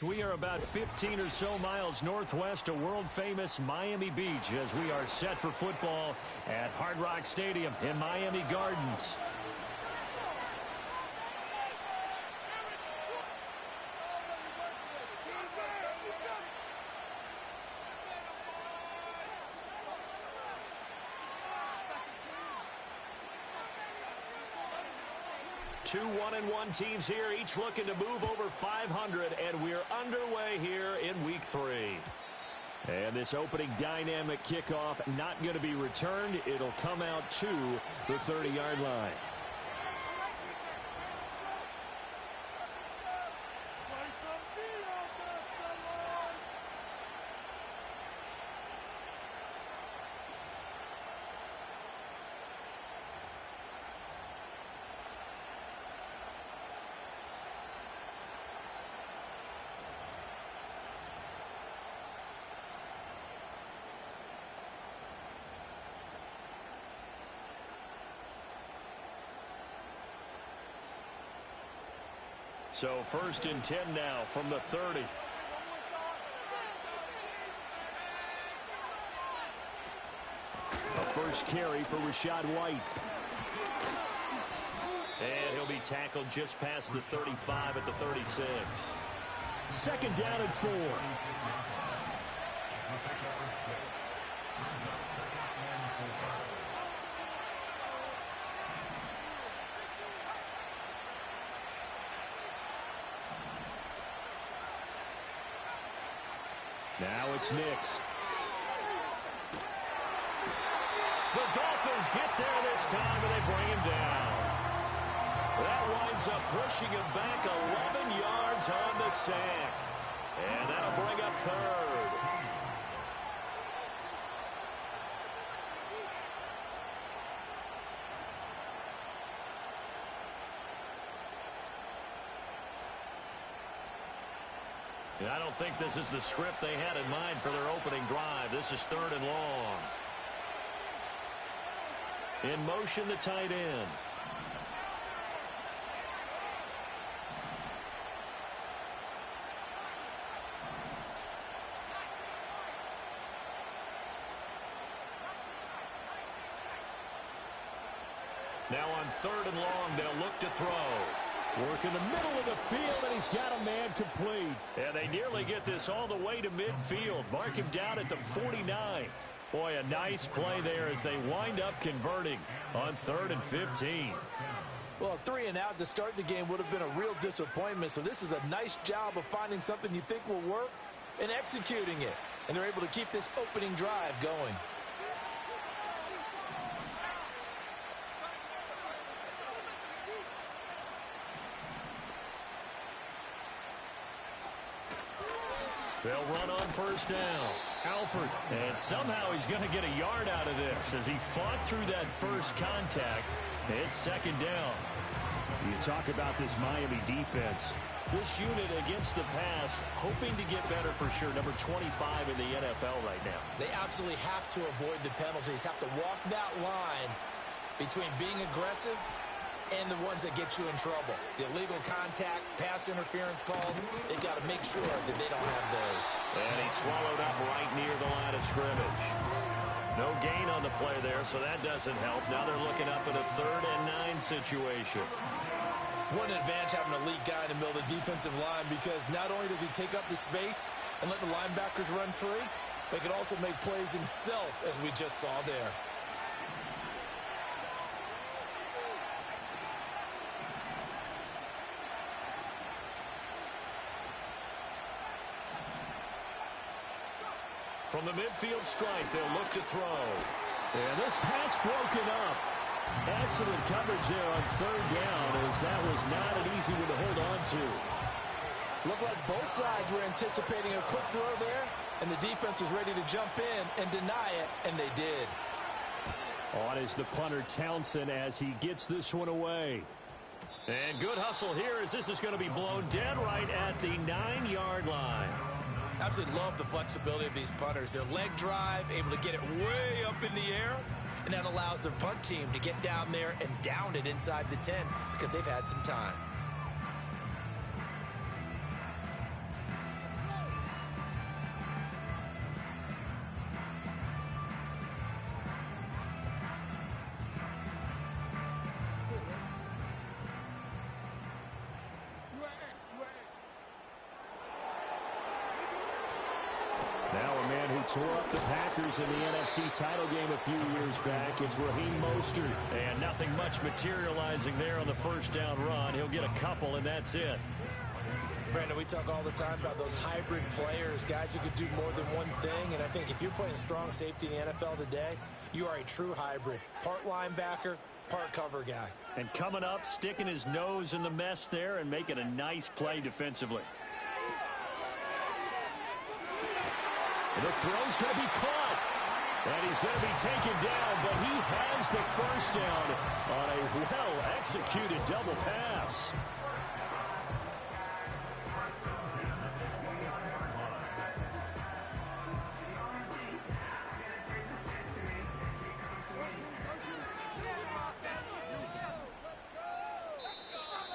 We are about 15 or so miles northwest of world-famous Miami Beach as we are set for football at Hard Rock Stadium in Miami Gardens. Two 1-1 teams here, each looking to move over 500, and we're underway here in week 3. And this opening dynamic kickoff not going to be returned. It'll come out to the 30-yard line. So 1st and 10 now from the 30. A first carry for Rachaad White. And he'll be tackled just past the 35 at the 36. 2nd down and 4. Now it's Nix. The Dolphins get there this time, and they bring him down. That winds up pushing him back 11 yards on the sack. And that'll bring up 3rd. I don't think this is the script they had in mind for their opening drive. This is 3rd and long. In motion, the tight end. Now on 3rd and long, they'll look to throw. Work in the middle of the field, and he's got a man complete. And they nearly get this all the way to midfield. Mark him down at the 49. Boy, a nice play there as they wind up converting on 3rd and 15. Well, 3 and out to start the game would have been a real disappointment. So this is a nice job of finding something you think will work and executing it. And they're able to keep this opening drive going. They'll run on 1st down. Alford. And somehow he's going to get a yard out of this as he fought through that first contact. It's 2nd down. You talk about this Miami defense. This unit against the pass, hoping to get better for sure. Number 25 in the NFL right now. They absolutely have to avoid the penalties, have to walk that line between being aggressive and the ones that get you in trouble. The illegal contact, pass interference calls, they've got to make sure that they don't have those. And he's swallowed up right near the line of scrimmage. No gain on the play there, so that doesn't help. Now they're looking up at a 3rd and 9 situation. What an advantage having an elite guy in the middle of the defensive line, because not only does he take up the space and let the linebackers run free, but he can also make plays himself, as we just saw there. From the midfield strike, they'll look to throw. And this pass broken up. Excellent coverage there on 3rd down, as that was not an easy one to hold on to. Looked like both sides were anticipating a quick throw there, and the defense was ready to jump in and deny it, and they did. On is the punter Townsend as he gets this one away. And good hustle here as this is going to be blown dead right at the 9-yard line. Absolutely love the flexibility of these punters. Their leg drive, able to get it way up in the air, and that allows their punt team to get down there and down it inside the 10 because they've had some time. Now a man who tore up the Packers in the NFC title game a few years back. It's Raheem Mostert. And nothing much materializing there on the first down run. He'll get a couple, and that's it. Brandon, we talk all the time about those hybrid players, guys who could do more than one thing. And I think if you're playing strong safety in the NFL today, you are a true hybrid. Part linebacker, part cover guy. And coming up, sticking his nose in the mess there and making a nice play defensively. And the throw's going to be caught. And he's going to be taken down, but he has the first down on a well-executed double pass.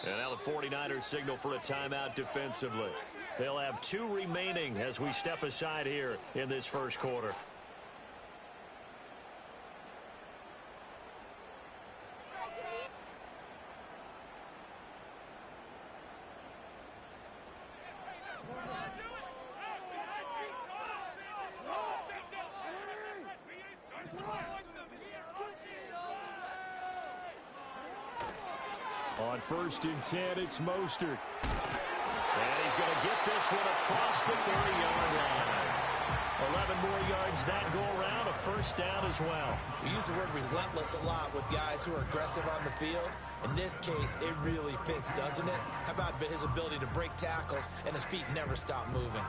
And now the 49ers signal for a timeout defensively. They'll have 2 remaining as we step aside here in this first quarter. On 1st and 10, it's Mostert. And he's going to get this one across the 30-yard line. 11 more yards that go around, a first down as well. We use the word relentless a lot with guys who are aggressive on the field. In this case, it really fits, doesn't it? How about his ability to break tackles and his feet never stop moving?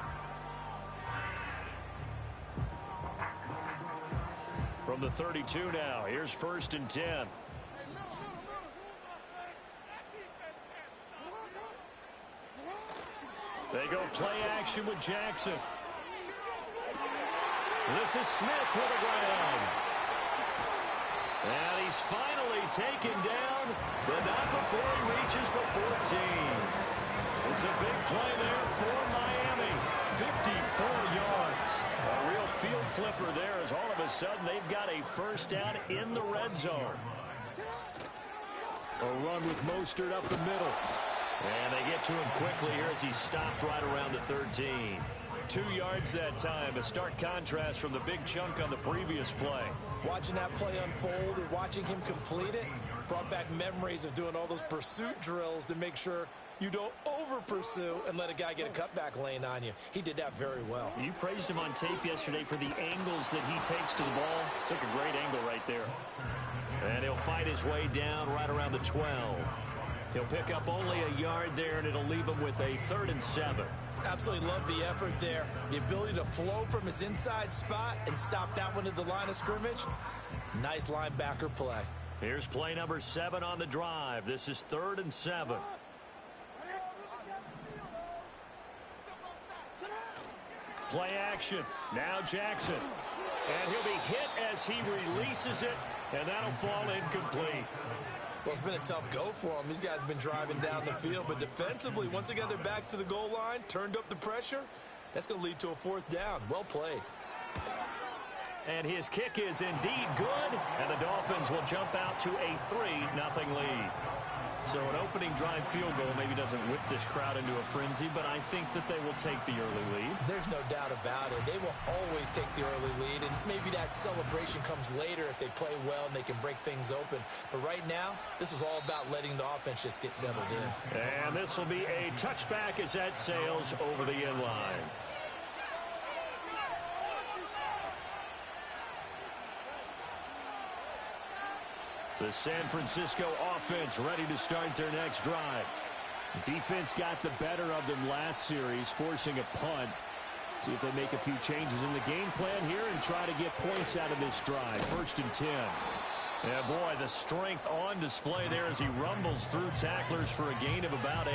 From the 32 now, here's 1st and 10. They go play action with Jackson. This is Smith to the ground. And he's finally taken down, but not before he reaches the 14. It's a big play there for Miami. 54 yards. A real field flipper there as all of a sudden they've got a first down in the red zone. A run with Mostert up the middle. And they get to him quickly here as he stopped right around the 13. 2 yards that time. A stark contrast from the big chunk on the previous play. Watching that play unfold and watching him complete it brought back memories of doing all those pursuit drills to make sure you don't over-pursue and let a guy get a cutback lane on you. He did that very well. You praised him on tape yesterday for the angles that he takes to the ball. Took a great angle right there. And he'll fight his way down right around the 12. He'll pick up only a yard there, and it'll leave him with a 3rd and 7. Absolutely love the effort there. The ability to flow from his inside spot and stop that one at the line of scrimmage. Nice linebacker play. Here's play number 7 on the drive. This is 3rd and 7. Play action. Now Jackson. And he'll be hit as he releases it, and that'll fall incomplete. Well, it's been a tough go for him. These guys have been driving down the field, but defensively, once they got their backs to the goal line, turned up the pressure, that's going to lead to a 4th down. Well played. And his kick is indeed good, and the Dolphins will jump out to a 3-0 lead. So an opening drive field goal maybe doesn't whip this crowd into a frenzy, but I think that they will take the early lead. There's no doubt about it. They will always take the early lead, and maybe that celebration comes later if they play well and they can break things open. But right now, this is all about letting the offense just get settled in. And this will be a touchback as that sails over the end line. The San Francisco offense ready to start their next drive. Defense got the better of them last series, forcing a punt. See if they make a few changes in the game plan here and try to get points out of this drive. 1st and 10. Yeah, boy, the strength on display there as he rumbles through tacklers for a gain of about 8.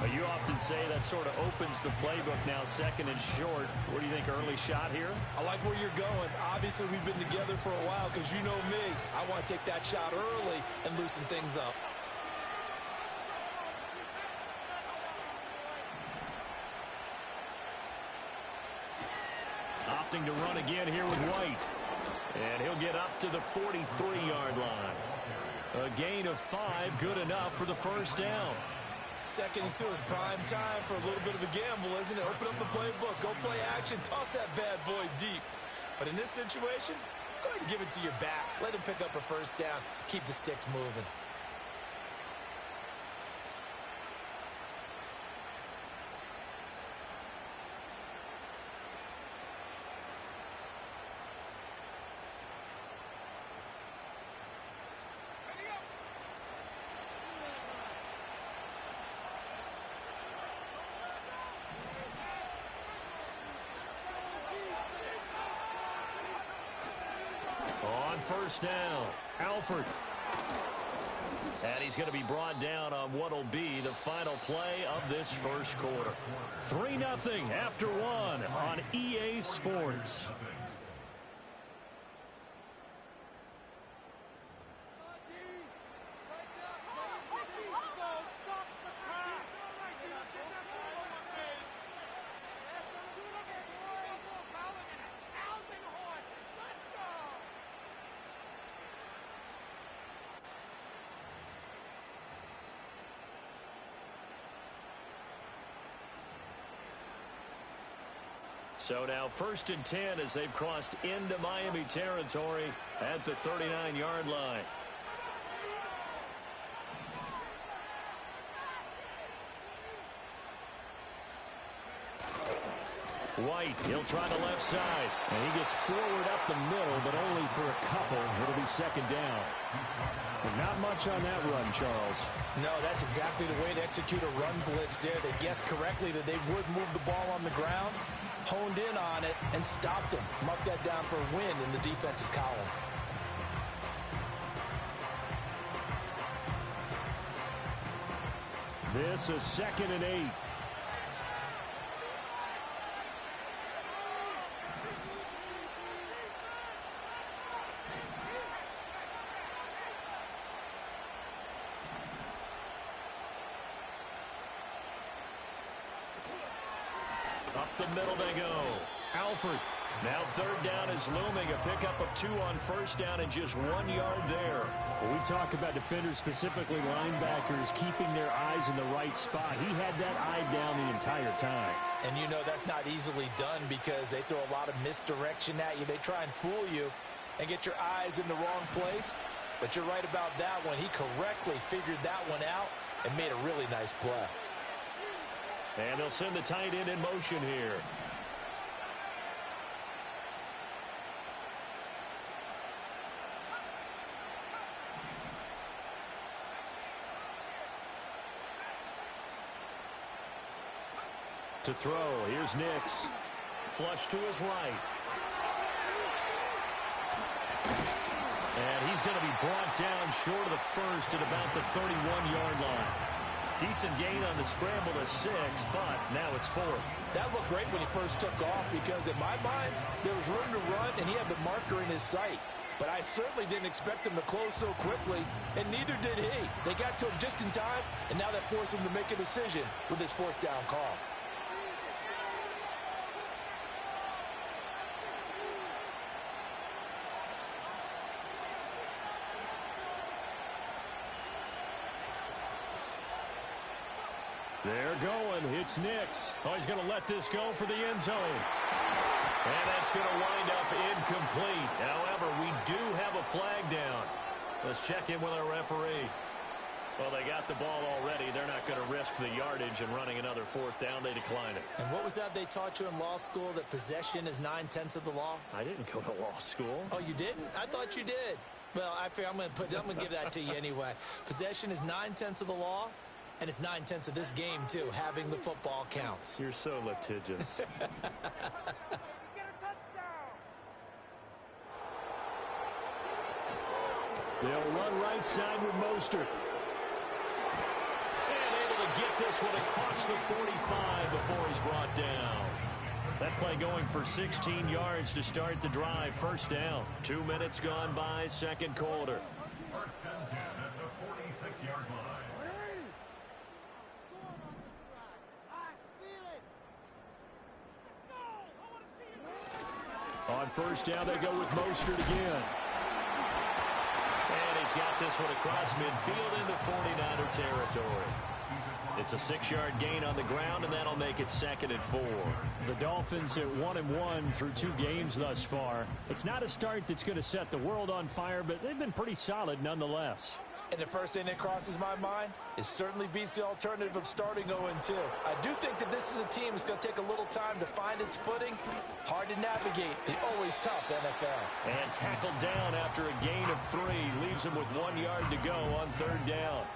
But you often say that sort of opens the playbook now, 2nd and short. What do you think, early shot here? I like where you're going. Obviously, we've been together for a while because you know me. I want to take that shot early and loosen things up. Opting to run again here with White. And he'll get up to the 43-yard line. A gain of 5, good enough for the first down. 2nd and 2 is prime time for a little bit of a gamble, isn't it? Open up the playbook, go play action, toss that bad boy deep. But in this situation, go ahead and give it to your back. Let him pick up a first down. Keep the sticks moving. On first down, Alford. And he's going to be brought down on what will be the final play of this first quarter. 3-0 after 1 on EA Sports. So now 1st and 10 as they've crossed into Miami territory at the 39-yard line. White, he'll try the left side. And he gets forward up the middle, but only for a couple. It'll be 2nd down. Well, not much on that run, Charles. No, that's exactly the way to execute a run blitz there. They guessed correctly that they would move the ball on the ground, honed in on it, and stopped them. Mark that down for a win in the defense's column. This is 2nd and 8. Up the middle they go. Alford. Now 3rd down is looming. A pickup of 2 on first down and just 1 yard there. When we talk about defenders, specifically linebackers, keeping their eyes in the right spot. He had that eye down the entire time. And you know that's not easily done because they throw a lot of misdirection at you. They try and fool you and get your eyes in the wrong place. But you're right about that one. He correctly figured that one out and made a really nice play. And they'll send the tight end in motion here. To throw, here's Nix. Flush to his right. And he's going to be brought down short of the first at about the 31-yard line. Decent gain on the scramble to 6, but now it's 4th. That looked great when he first took off because in my mind, there was room to run and he had the marker in his sight. But I certainly didn't expect him to close so quickly, and neither did he. They got to him just in time, and now that forced him to make a decision with his 4th down call. They're going. It's Nix. Oh, he's going to let this go for the end zone. And that's going to wind up incomplete. However, we do have a flag down. Let's check in with our referee. Well, they got the ball already. They're not going to risk the yardage and running another 4th down. They decline it. And what was that they taught you in law school, that possession is 9/10 of the law? I didn't go to law school. Oh, you didn't? I thought you did. Well, I figure I'm going to give that to you anyway. Possession is 9/10 of the law. And it's 9/10 of this game, too. Having the football counts. You're so litigious. They'll run right side with Mostert. And able to get this one across the 45 before he's brought down. That play going for 16 yards to start the drive. 1st down. 2 minutes gone by, 2nd quarter. 1st and 10 at the 46-yard line. On 1st down, they go with Mostert again. And he's got this one across midfield into 49er territory. It's a 6-yard gain on the ground, and that'll make it 2nd and 4. The Dolphins at 1-1 through 2 games thus far. It's not a start that's going to set the world on fire, but they've been pretty solid nonetheless. And the first thing that crosses my mind, it certainly beats the alternative of starting 0-2. I do think that this is a team that's going to take a little time to find its footing. Hard to navigate the always tough NFL. And tackled down after a gain of 3. Leaves him with 1 yard to go on 3rd down.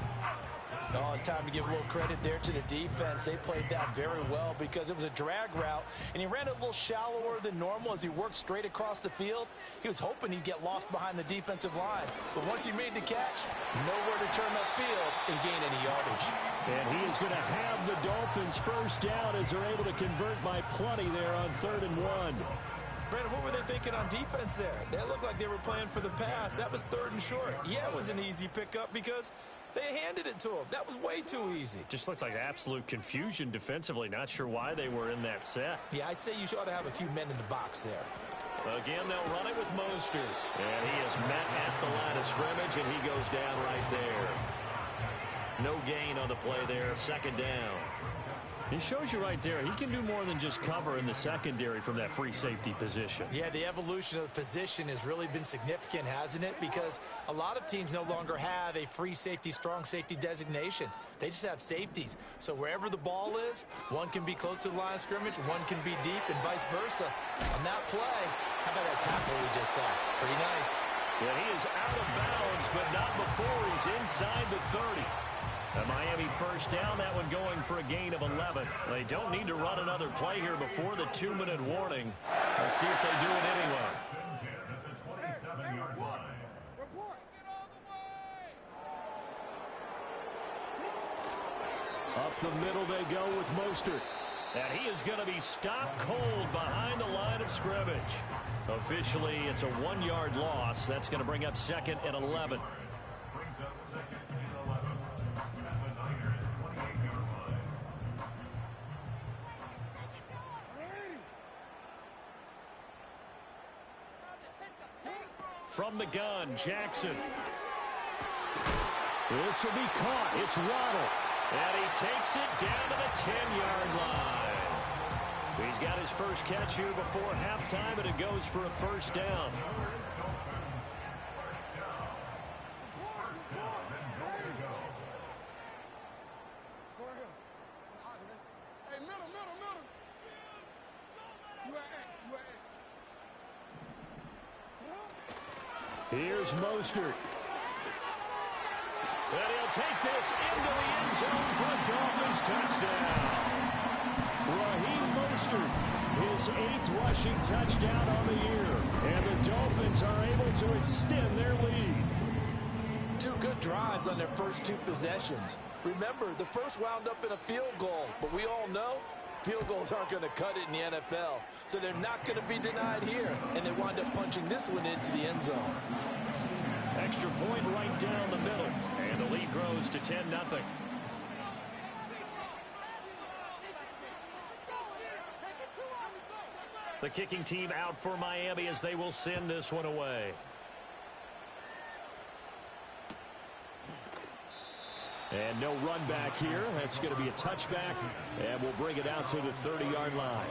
Oh, it's time to give a little credit there to the defense. They played that very well because it was a drag route, and he ran it a little shallower than normal as he worked straight across the field. He was hoping he'd get lost behind the defensive line, but once he made the catch, nowhere to turn upfield and gain any yardage. And he is going to have the Dolphins first down as they're able to convert by plenty there on 3rd and 1. Brandon, what were they thinking on defense there? They looked like they were playing for the pass. That was 3rd and short. Yeah, it was an easy pickup because they handed it to him. That was way too easy. Just looked like absolute confusion defensively. Not sure why they were in that set. Yeah, I'd say you ought to have a few men in the box there. Again, they'll run it with Mostert. And he is met at the line of scrimmage, and he goes down right there. No gain on the play there. 2nd down. He shows you right there, he can do more than just cover in the secondary from that free safety position. Yeah, the evolution of the position has really been significant, hasn't it? Because a lot of teams no longer have a free safety, strong safety designation. They just have safeties. So wherever the ball is, one can be close to the line of scrimmage, one can be deep, and vice versa. On that play, how about that tackle we just saw? Pretty nice. Yeah, he is out of bounds, but not before he's inside the 30. A Miami first down, that one going for a gain of 11. They don't need to run another play here before the 2-minute warning. Let's see if they do it anyway. Up the middle they go with Mostert. And he is going to be stopped cold behind the line of scrimmage. Officially, it's a 1-yard loss. That's going to bring up 2nd and 11. From the gun, Jackson. This will be caught. It's Waddle. And he takes it down to the 10-yard line. He's got his first catch here before halftime, and it goes for a first down. Here's Mostert. And he'll take this into the end zone for a Dolphins touchdown. Raheem Mostert, his 8th rushing touchdown on the year. And the Dolphins are able to extend their lead. 2 good drives on their first 2 possessions. Remember, the first wound up in a field goal, but we all know field goals aren't going to cut it in the NFL, so they're not going to be denied here, and they wind up punching this one into the end zone. Extra point right down the middle, and the lead grows to 10-0. The kicking team out for Miami as they will send this one away. And no run back here. That's going to be a touchback, and we'll bring it out to the 30-yard line.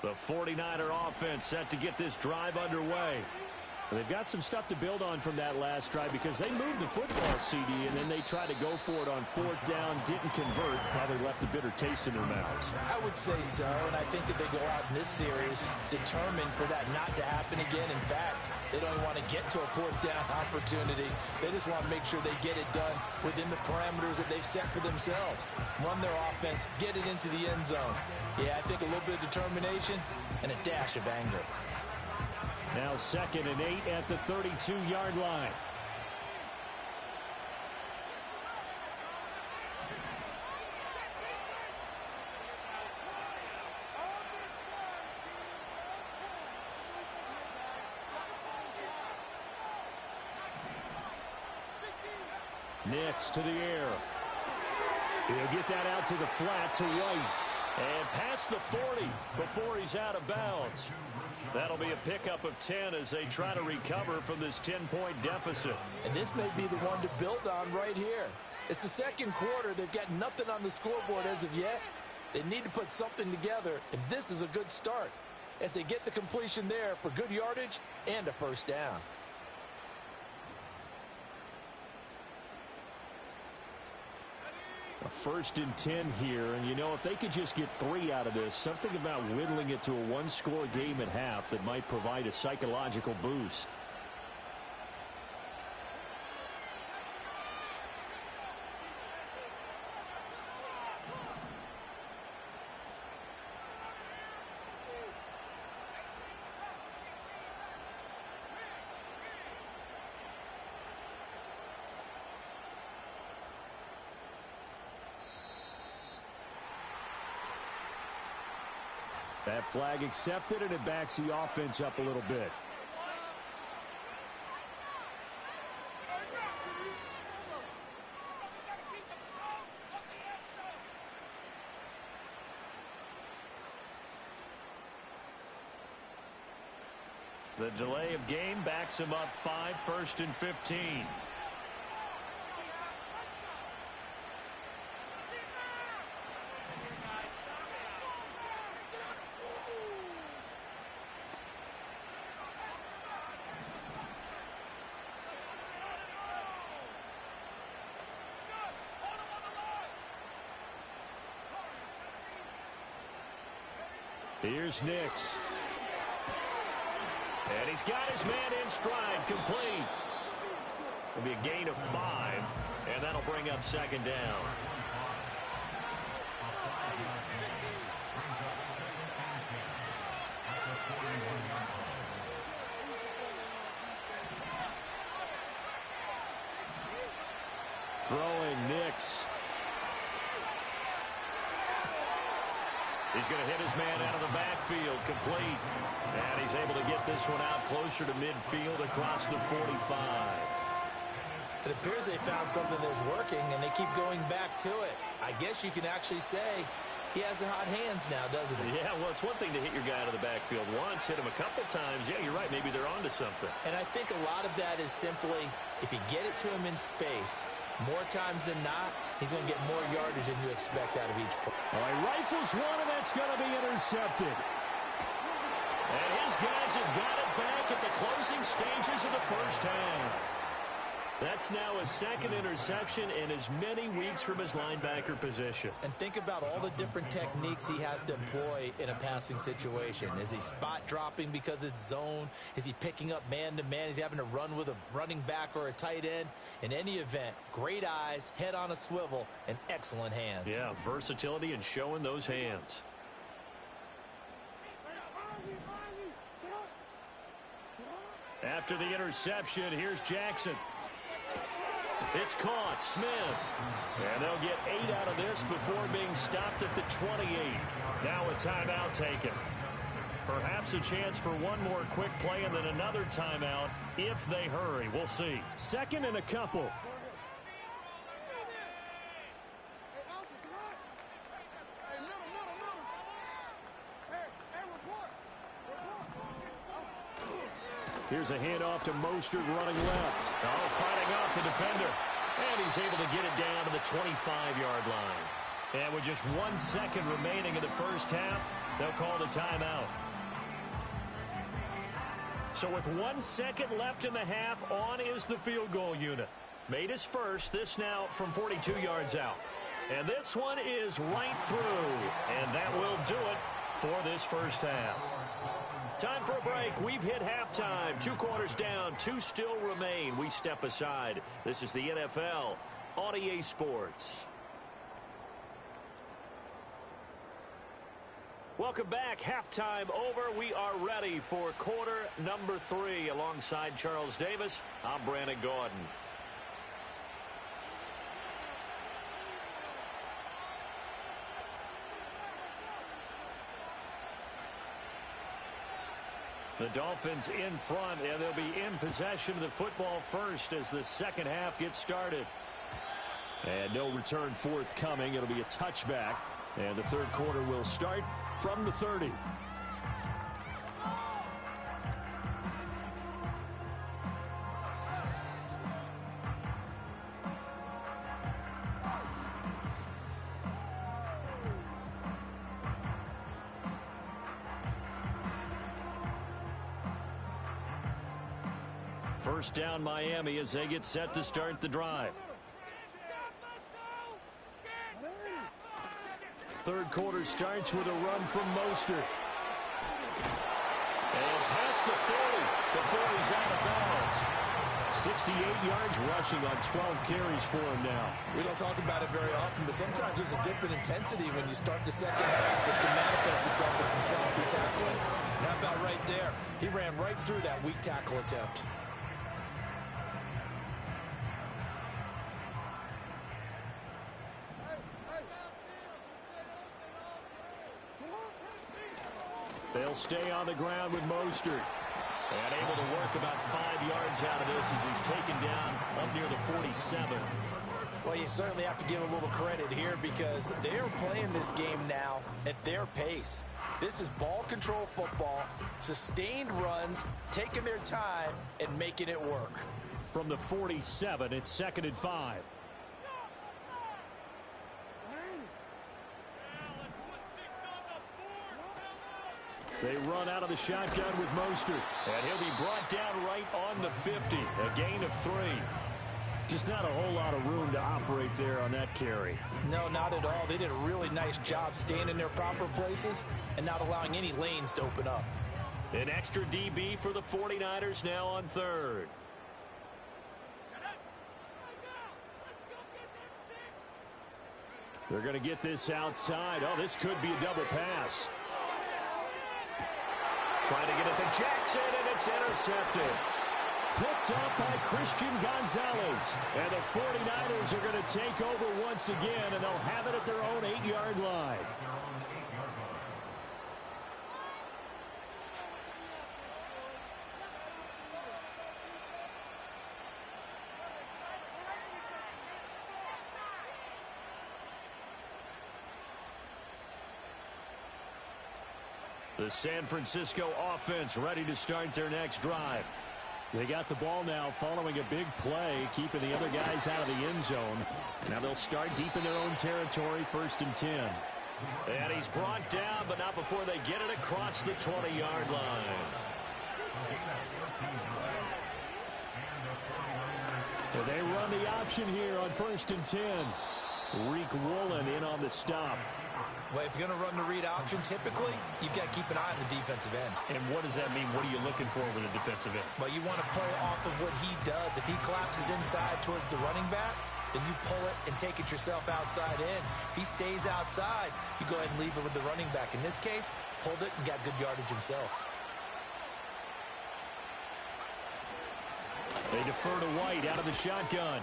The 49er offense set to get this drive underway. They've got some stuff to build on from that last drive because they moved the football, CD, and then they tried to go for it on 4th down, didn't convert, probably left a bitter taste in their mouths. I would say so, and I think that they go out in this series determined for that not to happen again. In fact, they don't want to get to a 4th down opportunity. They just want to make sure they get it done within the parameters that they've set for themselves. Run their offense, get it into the end zone. Yeah, I think a little bit of determination and a dash of anger. Now 2nd and 8 at the 32-yard line. Nix to the air. He'll get that out to the flat to White. And past the 40 before he's out of bounds. That'll be a pickup of 10 as they try to recover from this 10-point deficit. And this may be the one to build on right here. It's the second quarter. They've got nothing on the scoreboard as of yet. They need to put something together, and this is a good start as they get the completion there for good yardage and a first down. A 1st and 10 here, and you know, if they could just get 3 out of this, something about whittling it to a one-score game at half that might provide a psychological boost. That flag accepted, and it backs the offense up a little bit. The delay of game backs him up 5, 1st and 15. Here's Nix. And he's got his man in stride, complete. It'll be a gain of 5, and that'll bring up 2nd down. Throwing Nix. He's going to hit his man out of the backfield, complete. And he's able to get this one out closer to midfield across the 45. It appears they found something that's working, and they keep going back to it. I guess you can actually say he has the hot hands now, doesn't he? Yeah, well, it's one thing to hit your guy out of the backfield once, hit him a couple times. Yeah, you're right. Maybe they're onto something. And I think a lot of that is simply if you get it to him in space, more times than not, he's going to get more yardage than you expect out of each play. All right, rifles one, and that's going to be intercepted. And his guys have got it back at the closing stages of the first half. That's now his 2nd interception in as many weeks from his linebacker position. And think about all the different techniques he has to employ in a passing situation. Is he spot dropping because it's zone? Is he picking up man-to-man? Is he having to run with a running back or a tight end? In any event, great eyes, head on a swivel, and excellent hands. Yeah, versatility and showing those hands. After the interception, here's Jackson. It's caught. Smith. And they'll get 8 out of this before being stopped at the 28. Now a timeout taken. Perhaps a chance for one more quick play and then another timeout if they hurry. We'll see. 2nd and a couple. Here's a handoff to Mostert running left. Oh, fighting off the defender. And he's able to get it down to the 25-yard line. And with just 1 second remaining in the first half, they'll call the timeout. So with 1 second left in the half, on is the field goal unit. Made his first, this now from 42 yards out. And this one is right through. And that will do it for this first half. Time for a break. We've hit halftime. 2 quarters down. 2 still remain. We step aside. This is the NFL on EA Sports. Welcome back. Halftime over. We are ready for quarter number 3. Alongside Charles Davis, I'm Brandon Gordon. The Dolphins in front, and they'll be in possession of the football first as the second half gets started. And no return forthcoming. It'll be a touchback. And the third quarter will start from the 30. First down Miami as they get set to start the drive. Third quarter starts with a run from Mostert. And past the 40 before he's out of bounds. 68 yards rushing on 12 carries for him now. We don't talk about it very often, but sometimes there's a dip in intensity when you start the second half, which can manifest itself in some sloppy tackling. And how about right there? He ran right through that weak tackle attempt. They'll stay on the ground with Mostert. And able to work about 5 yards out of this as he's taken down up near the 47. Well, you certainly have to give a little credit here because they're playing this game now at their pace. This is ball control football, sustained runs, taking their time, and making it work. From the 47, it's 2nd and 5. They run out of the shotgun with Mostert. And he'll be brought down right on the 50. A gain of 3. Just not a whole lot of room to operate there on that carry. No, not at all. They did a really nice job staying in their proper places and not allowing any lanes to open up. An extra DB for the 49ers now on 3rd. They're going to get this outside. Oh, this could be a double pass. Trying to get it to Jackson, and it's intercepted. Picked up by Christian Gonzalez. And the 49ers are going to take over once again, and they'll have it at their own 8-yard line. The San Francisco offense ready to start their next drive. They got the ball now following a big play, keeping the other guys out of the end zone. Now they'll start deep in their own territory, 1st and 10. And he's brought down, but not before they get it across the 20-yard line. They run the option here on 1st and 10. Reek Woolen in on the stop. Well, if you're going to run the read option, typically, you've got to keep an eye on the defensive end. And what does that mean? What are you looking for with a defensive end? Well, you want to play off of what he does. If he collapses inside towards the running back, then you pull it and take it yourself outside in. If he stays outside, you go ahead and leave it with the running back. In this case, pulled it and got good yardage himself. They defer to White out of the shotgun.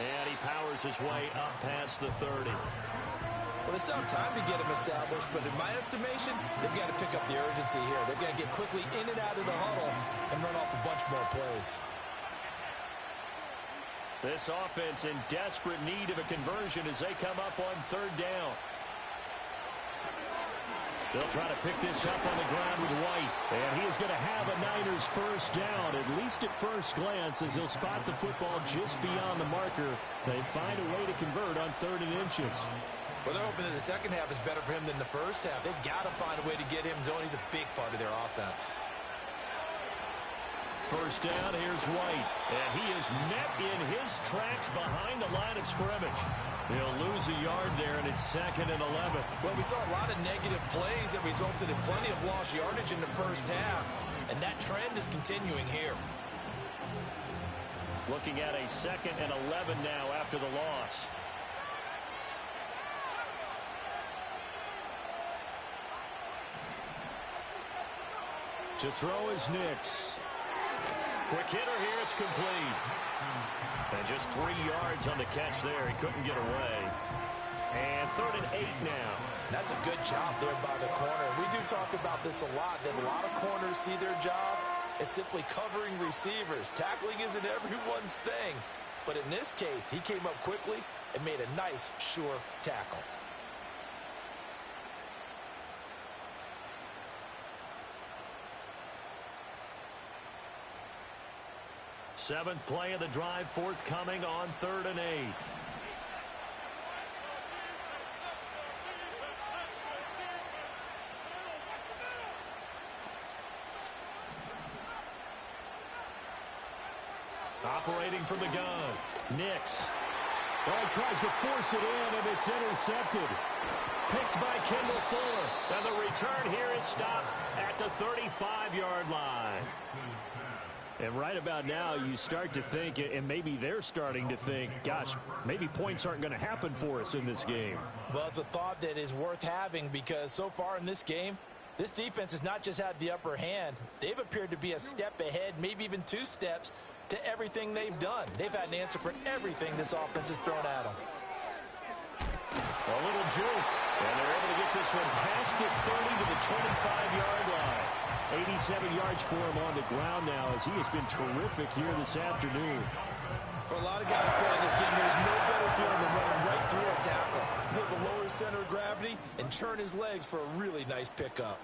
And he powers his way up past the 30. Well, they still have time to get him established, but in my estimation, they've got to pick up the urgency here. They've got to get quickly in and out of the huddle and run off a bunch more plays. This offense in desperate need of a conversion as they come up on 3rd down. They'll try to pick this up on the ground with White. And he is going to have a Niners first down, at least at first glance, as he'll spot the football just beyond the marker. They find a way to convert on 3rd and inches. Well, they're hoping that the second half is better for him than the first half. They've got to find a way to get him going. He's a big part of their offense. First down, here's White. And he is met in his tracks behind the line of scrimmage. He'll lose a yard there, and it's 2nd and 11. Well, we saw a lot of negative plays that resulted in plenty of lost yardage in the first half. And that trend is continuing here. Looking at a 2nd and 11 now after the loss. To throw is Nix. Quick hitter here, it's complete. And just 3 yards on the catch there. He couldn't get away. And 3rd and 8 now. That's a good job there by the corner. We do talk about this a lot, that a lot of corners see their job as simply covering receivers. Tackling isn't everyone's thing. But in this case, he came up quickly and made a nice, sure tackle. Seventh play of the drive forthcoming on 3rd and 8. Operating from the gun, Nix. Oh, tries to force it in, and it's intercepted. Picked by Kendall Fuller. And the return here is stopped at the 35-yard line. And right about now, you start to think, and maybe they're starting to think, gosh, maybe points aren't going to happen for us in this game. Well, it's a thought that is worth having because so far in this game, this defense has not just had the upper hand. They've appeared to be a step ahead, maybe even 2 steps, to everything they've done. They've had an answer for everything this offense has thrown at them. A little juke, and they're able to get this one past the 30 to the 25-yard line. 87 yards for him on the ground now as he has been terrific here this afternoon. For a lot of guys playing this game, there's no better feeling than running right through a tackle. He's able to lower his center of gravity and churn his legs for a really nice pickup.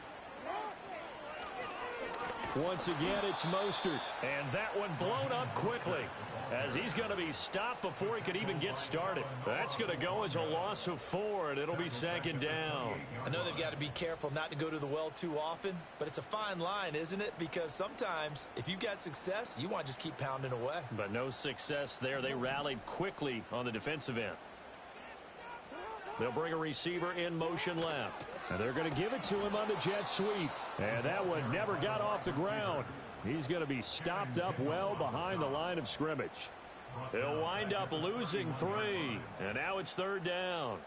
Once again, it's Mostert. And that one blown up quickly as he's going to be stopped before he could even get started. That's going to go as a loss of 4, and it'll be 2nd down. I know they've got to be careful not to go to the well too often, but it's a fine line, isn't it? Because sometimes if you've got success, you want to just keep pounding away. But no success there. They rallied quickly on the defensive end. They'll bring a receiver in motion left. And they're going to give it to him on the jet sweep. And that one never got off the ground. He's going to be stopped up well behind the line of scrimmage. He'll wind up losing 3. And now it's 3rd down.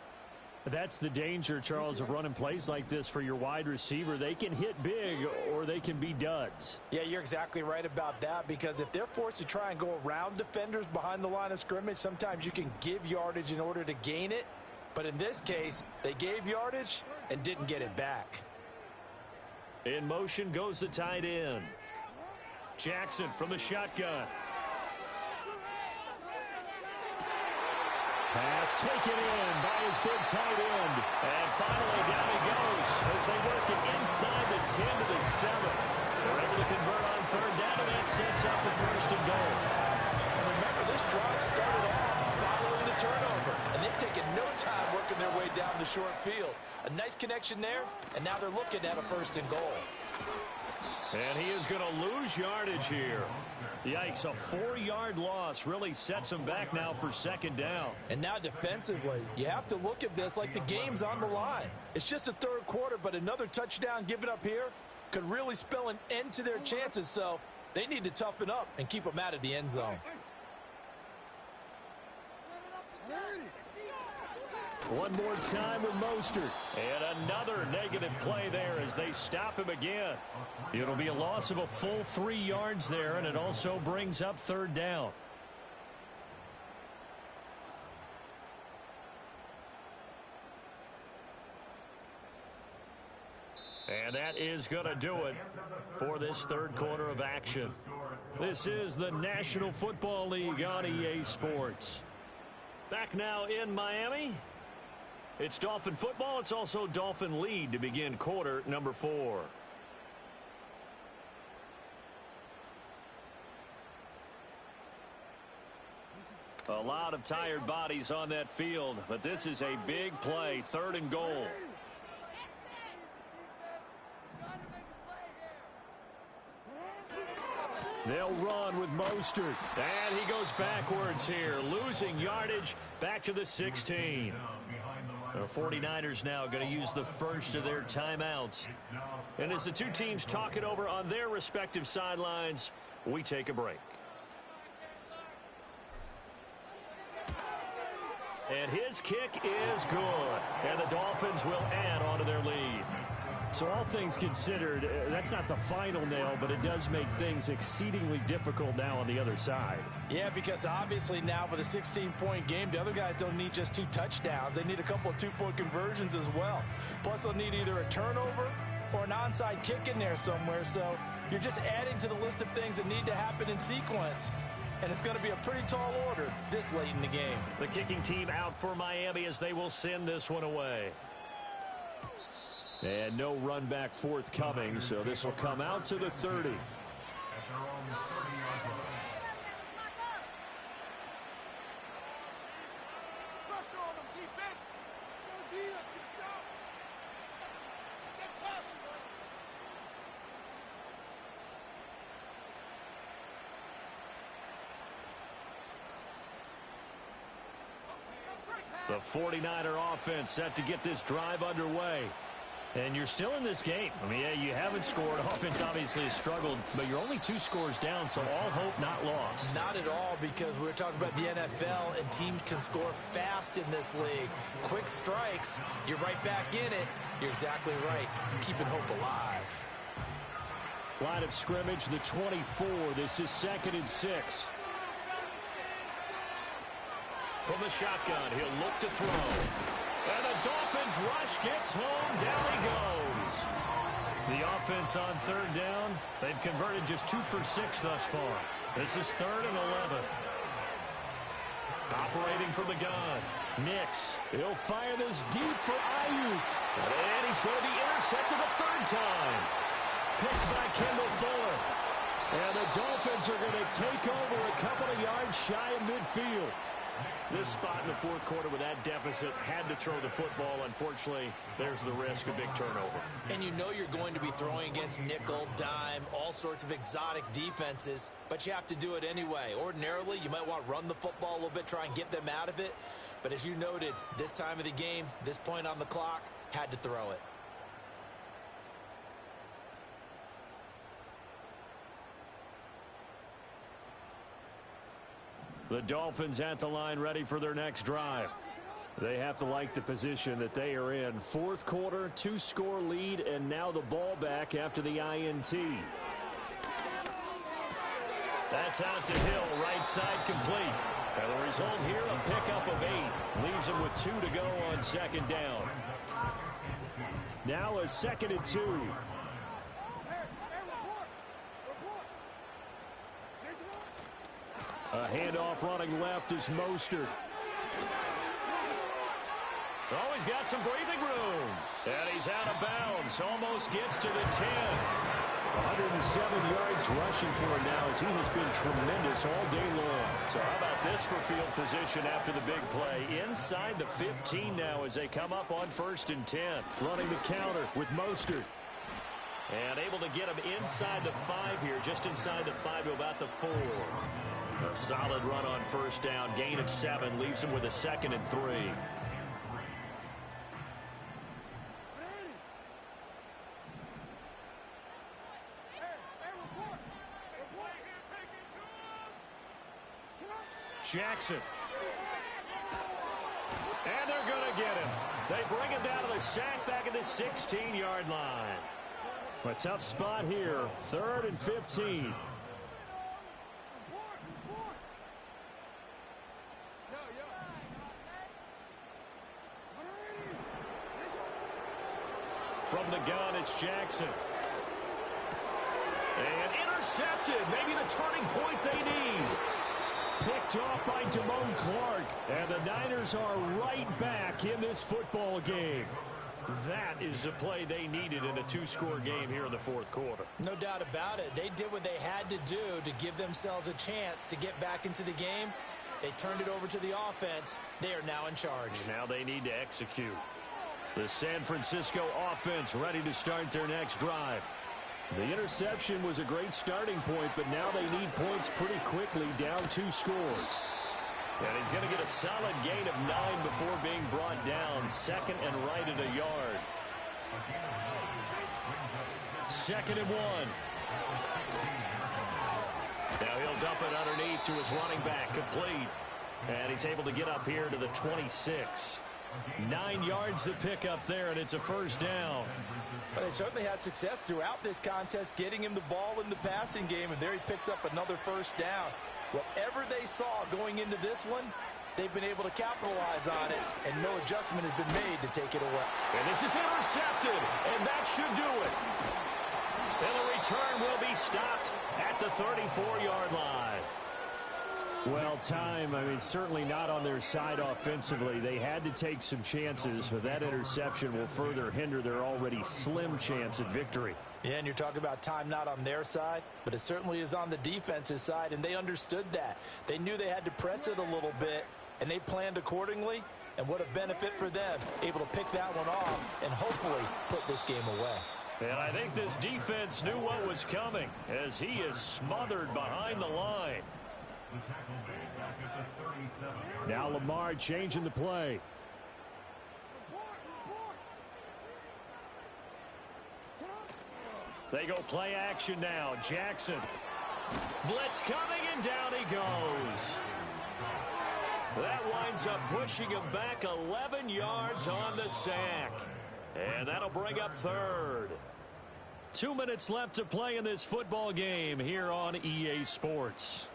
That's the danger, Charles, of running plays like this for your wide receiver. They can hit big or they can be duds. Yeah, you're exactly right about that because if they're forced to try and go around defenders behind the line of scrimmage, sometimes you can give yardage in order to gain it. But in this case, they gave yardage and didn't get it back. In motion goes the tight end. Jackson from the shotgun. Pass taken in by his big tight end. And finally down he goes as they work it inside the 10 to the 7. They're able to convert on 3rd down, and that sets up the 1st and goal. And remember, this drive started off following the turnover. And they've taken no time working their way down the short field. A nice connection there, and now they're looking at a 1st and goal. And he is going to lose yardage here. Yikes, a 4-yard loss really sets him back now for 2nd down. And now defensively, you have to look at this like the game's on the line. It's just the 3rd quarter, but another touchdown given up here could really spell an end to their chances, so they need to toughen up and keep them out of the end zone. One more time with Mostert. And another negative play there as they stop him again. It'll be a loss of a full 3 yards there, and it also brings up 3rd down. And that is going to do it for this 3rd quarter of action. This is the National Football League on EA Sports. Back now in Miami. It's Dolphin football. It's also Dolphin lead to begin quarter number 4. A lot of tired bodies on that field, but this is a big play, 3rd and goal. They'll run with Mostert. And he goes backwards here, losing yardage back to the 16. The 49ers now going to use the first of their timeouts. And as the two teams talk it over on their respective sidelines, we take a break. And his kick is good. And the Dolphins will add on to their lead. So all things considered, that's not the final nail, but it does make things exceedingly difficult now on the other side. Yeah, because obviously now with a 16-point game, the other guys don't need just 2 touchdowns. They need a couple of 2-point conversions as well. Plus, they'll need either a turnover or an onside kick in there somewhere. So you're just adding to the list of things that need to happen in sequence. And it's going to be a pretty tall order this late in the game. The kicking team out for Miami as they will send this one away. And no run back forthcoming, so this will come out to the 30. The 49er offense set to get this drive underway. And you're still in this game. I mean, yeah, you haven't scored. Offense obviously has struggled, but you're only 2 scores down, so all hope not lost. Not at all, because we're talking about the NFL, and teams can score fast in this league. Quick strikes, you're right back in it. You're exactly right. Keeping hope alive. Line of scrimmage, the 24. This is 2nd and 6. From the shotgun, he'll look to throw. And the Dolphins rush gets home. Down he goes. The offense on 3rd down. They've converted just 2 for 6 thus far. This is 3rd and 11. Operating from the gun. Nix. He'll fire this deep for Ayuk. And he's going to be intercepted a 3rd time. Picked by Kendall Fuller. And the Dolphins are going to take over a couple of yards shy of midfield. This spot in the 4th quarter with that deficit, had to throw the football. Unfortunately, there's the risk of big turnover. And you know you're going to be throwing against nickel, dime, all sorts of exotic defenses, but you have to do it anyway. Ordinarily, you might want to run the football a little bit, try and get them out of it. But as you noted, this time of the game, this point on the clock, had to throw it. The Dolphins at the line ready for their next drive. They have to like the position that they are in. 4th quarter, 2-score lead, and now the ball back after the INT. That's out to Hill, right side complete. And the result here, a pickup of 8. Leaves him with 2 to go on 2nd down. Now a 2nd and 2. A handoff running left is Mostert. Oh, he's got some breathing room. And he's out of bounds. Almost gets to the 10. 107 yards rushing for him now as he has been tremendous all day long. So how about this for field position after the big play? Inside the 15 now as they come up on 1st and 10. Running the counter with Mostert. And able to get him inside the 5 here, just inside the 5 to about the 4. A solid run on 1st down. Gain of 7 leaves him with a 2nd and 3. Jackson. And they're going to get him. They bring him down to the sack back at the 16-yard line. A tough spot here. 3rd and 15. From the gun, it's Jackson. And intercepted. Maybe the turning point they need. Picked off by Damone Clark. And the Niners are right back in this football game. That is the play they needed in a 2-score game here in the 4th quarter. No doubt about it. They did what they had to do to give themselves a chance to get back into the game. They turned it over to the offense. They are now in charge. Now they need to execute. The San Francisco offense ready to start their next drive. The interception was a great starting point, but now they need points pretty quickly, down 2 scores. And he's going to get a solid gain of 9 before being brought down. 2nd and right at a yard. 2nd and 1. Now he'll dump it underneath to his running back, complete. And he's able to get up here to the 26. 9 yards to pick up there, and it's a 1st down. But they certainly had success throughout this contest, getting him the ball in the passing game, and there he picks up another 1st down. Whatever they saw going into this one, they've been able to capitalize on it, and no adjustment has been made to take it away. And this is intercepted, and that should do it. And the return will be stopped at the 34-yard line. Well, time, certainly not on their side offensively. They had to take some chances, but that interception will further hinder their already slim chance at victory. Yeah, and you're talking about time not on their side, but it certainly is on the defense's side, and they understood that. They knew they had to press it a little bit, and they planned accordingly, and what a benefit for them, able to pick that one off and hopefully put this game away. And I think this defense knew what was coming as he is smothered behind the line. The tackle made back at the 37-yard line. Now Lamar changing the play. They go play action now. Jackson. Blitz coming, and down he goes. That winds up pushing him back 11 yards on the sack. And that'll bring up third. 2 minutes left to play in this football game here on EA Sports.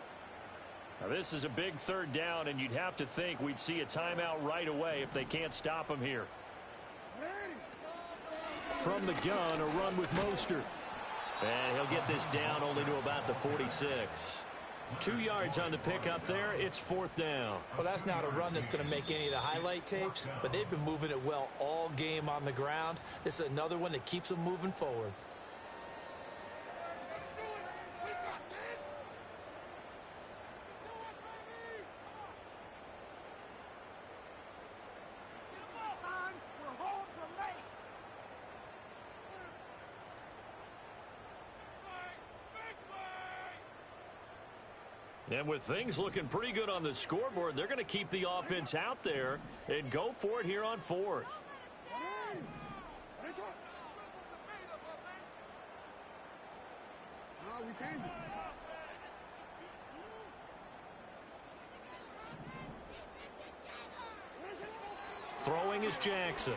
Now, this is a big third down, and you'd have to think we'd see a timeout right away if they can't stop him here. From the gun, a run with Mostert. And he'll get this down only to about the 46. 2 yards on the pickup there. It's fourth down. Well, that's not a run that's going to make any of the highlight tapes, but they've been moving it well all game on the ground. This is another one that keeps them moving forward. And with things looking pretty good on the scoreboard, they're going to keep the offense out there and go for it here on fourth. Throwing is Jackson.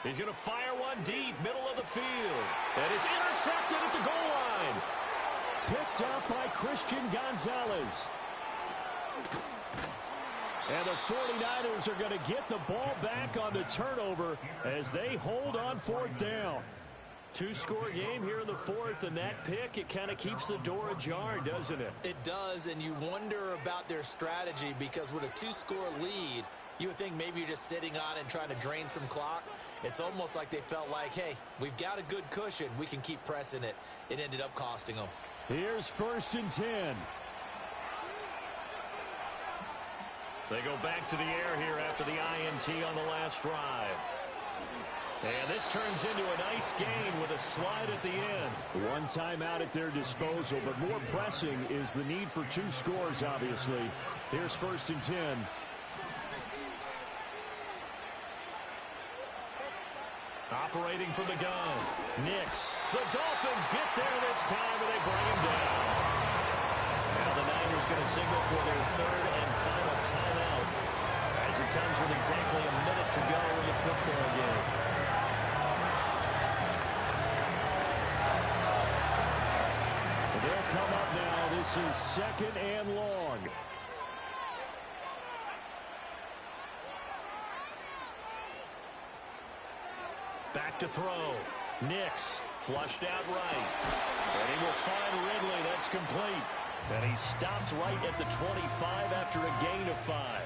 He's going to fire one deep, middle of the field. And it's intercepted at the goal line. Picked up by Christian Gonzalez. And the 49ers are going to get the ball back on the turnover as they hold on fourth down. Two-score game here in the fourth, and that pick, it kind of keeps the door ajar, doesn't it? It does, and you wonder about their strategy because with a two-score lead, you would think maybe you're just sitting on it and trying to drain some clock. It's almost like they felt like, hey, we've got a good cushion. We can keep pressing it. It ended up costing them. Here's 1st and 10. They go back to the air here after the INT on the last drive. And this turns into a nice gain with a slide at the end. One timeout at their disposal, but more pressing is the need for 2 scores, obviously. Here's 1st and 10. Operating from the gun. Nix. The Dolphins get there this time, and they bring him down. Now the Niners going to signal for their third and final timeout as it comes with exactly a minute to go in the football game. They'll come up now. This is 2nd and long. Back to throw. Nix flushed out right. And he will find Ridley. That's complete. And he stopped right at the 25 after a gain of 5.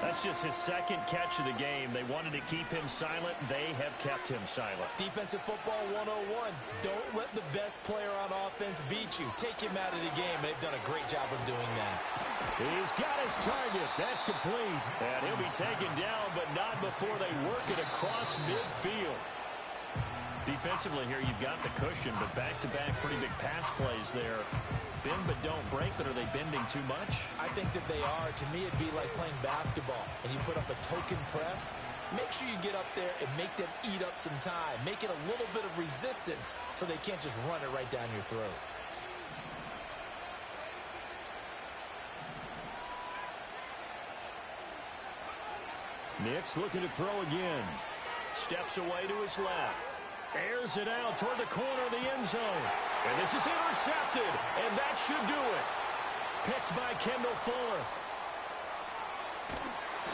That's just his second catch of the game. They wanted to keep him silent. They have kept him silent. Defensive football 101. Don't let the best player on offense beat you. Take him out of the game, and they've done a great job of doing that. He's got his target. That's complete. And he'll be taken down, but not before they work it across midfield. Defensively here, you've got the cushion, but back-to-back pretty big pass plays there. Bend but don't break, but are they bending too much? I think that they are. To me, it'd be like playing basketball, and you put up a token press. Make sure you get up there and make them eat up some time. Make it a little bit of resistance so they can't just run it right down your throat. Nix looking to throw again. Steps away to his left. Airs it out toward the corner of the end zone. And this is intercepted, and that should do it. Picked by Kendall Fuller.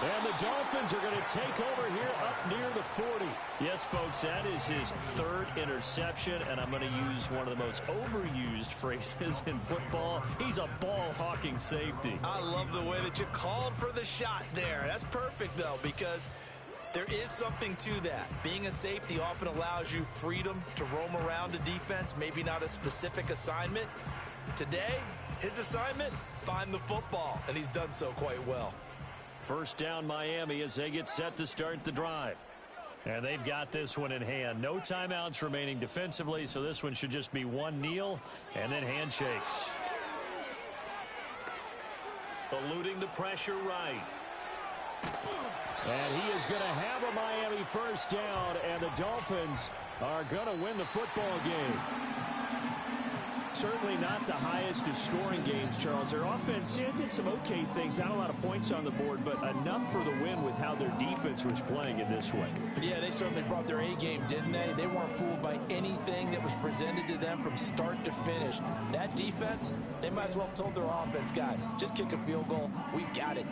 And the Dolphins are going to take over here up near the 40. Yes, folks, that is his third interception, and I'm going to use one of the most overused phrases in football. He's a ball-hawking safety. I love the way that you called for the shot there. That's perfect, though, because there is something to that. Being a safety often allows you freedom to roam around a defense, maybe not a specific assignment. Today, his assignment, find the football, and he's done so quite well. First down, Miami, as they get set to start the drive. And they've got this one in hand. No timeouts remaining defensively, so this one should just be one kneel and then handshakes. Eluding the pressure right. And he is going to have a Miami first down, and the Dolphins are going to win the football game. Certainly not the highest of scoring games, Charles. Their offense did some okay things. Not a lot of points on the board, but enough for the win with how their defense was playing in this way. Yeah, they certainly brought their A game, didn't they? They weren't fooled by anything that was presented to them from start to finish. That defense, they might as well have told their offense, guys, just kick a field goal. We've got it.